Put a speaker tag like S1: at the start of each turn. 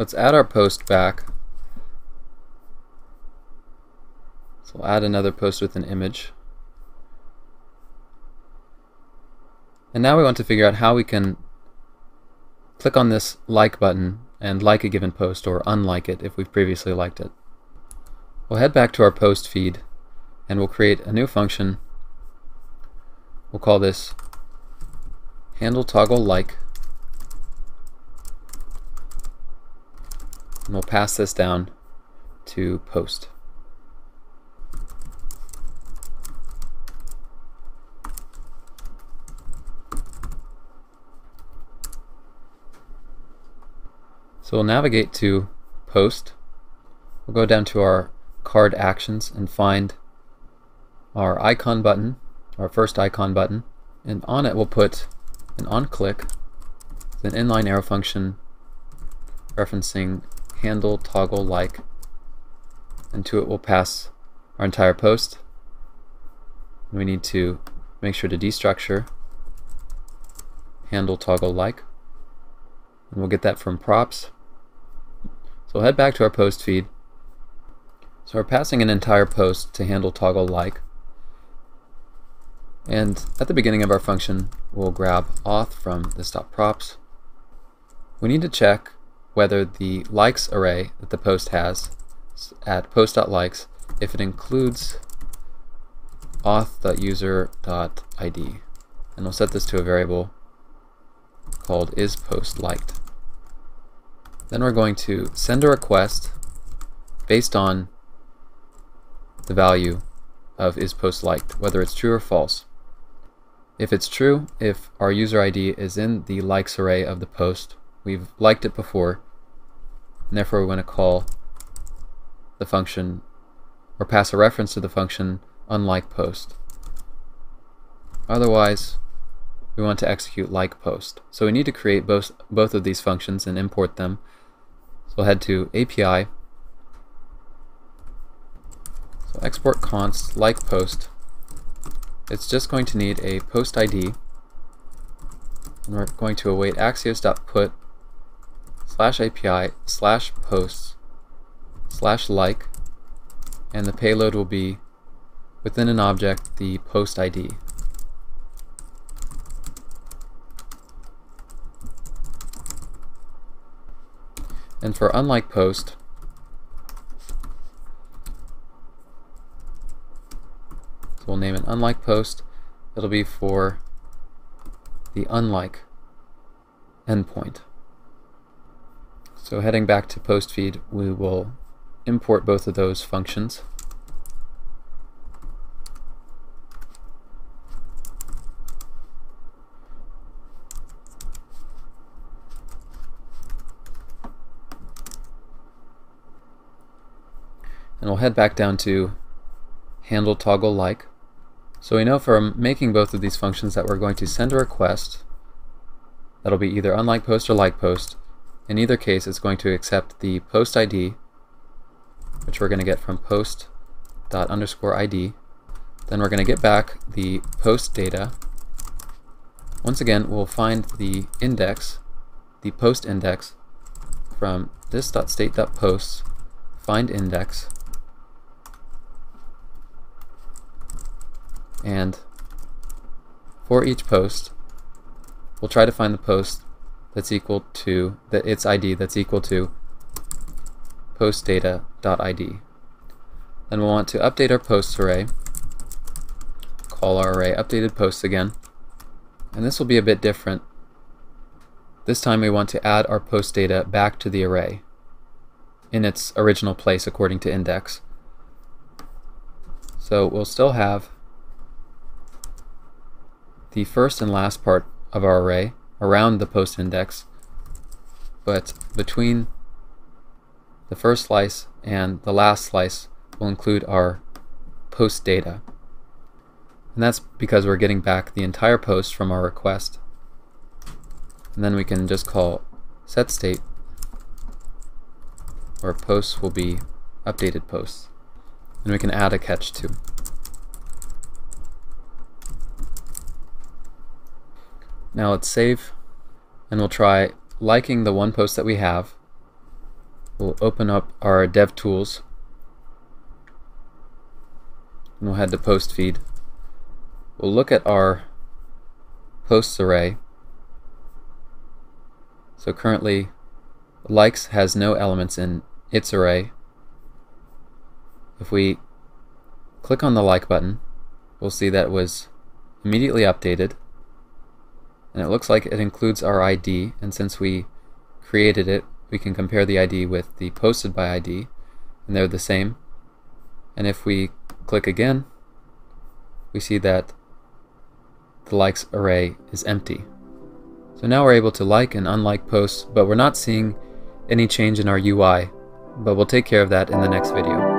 S1: Let's add our post back. So we'll add another post with an image. And now we want to figure out how we can click on this like button and like a given post or unlike it if we've previously liked it. We'll head back to our post feed and we'll create a new function. We'll call this handle toggle like, and we'll pass this down to post. So we'll navigate to post. We'll go down to our card actions and find our icon button, our first icon button, and on it we'll put an onClick with an inline arrow function referencing handle toggle like, and to it we'll pass our entire post. And we need to make sure to destructure handle toggle like, and we'll get that from props. So we'll head back to our post feed. So we're passing an entire post to handle toggle like, and at the beginning of our function we'll grab auth from this.props. We need to check whether the likes array that the post has at post.likes, if it includes auth.user.id, and we'll set this to a variable called isPostLiked. Then we're going to send a request based on the value of isPostLiked, whether it's true or false. If it's true, if our user ID is in the likes array of the post, we've liked it before, and therefore we're going to call the function or pass a reference to the function unlike post. Otherwise, we want to execute like post. So we need to create both of these functions and import them. So we'll head to API. So export const like post. It's just going to need a post ID, and we're going to await axios.put /API/posts/like, and the payload will be within an object the post ID. And for unlike post, so we'll name it unlike post. It'll be for the unlike endpoint. So heading back to post feed, we will import both of those functions. And we'll head back down to handle toggle like. So we know from making both of these functions that we're going to send a request that'll be either unlike post or like post. In either case, it's going to accept the post ID, which we're going to get from post._id. Then we're going to get back the post data. Once again, we'll find the index, the post index, from this.state.posts find index, and for each post we'll try to find the post that's equal to its ID that's equal to postdata.id. Then we'll want to update our posts array, call our array updated posts again, and this will be a bit different. This time we want to add our post data back to the array in its original place according to index. So we'll still have the first and last part of our array around the post index, but between the first slice and the last slice will include our post data. And that's because we're getting back the entire post from our request. And then we can just call setState, where posts will be updated posts. And we can add a catch too. Now let's save, and we'll try liking the one post that we have, we'll open up our dev tools and we'll head to post feed. We'll look at our posts array. So currently likes has no elements in its array. If we click on the like button, we'll see that it was immediately updated, and it looks like it includes our ID, and since we created it, we can compare the ID with the posted by ID, and they're the same. And if we click again, we see that the likes array is empty. So now we're able to like and unlike posts, but we're not seeing any change in our UI, but we'll take care of that in the next video.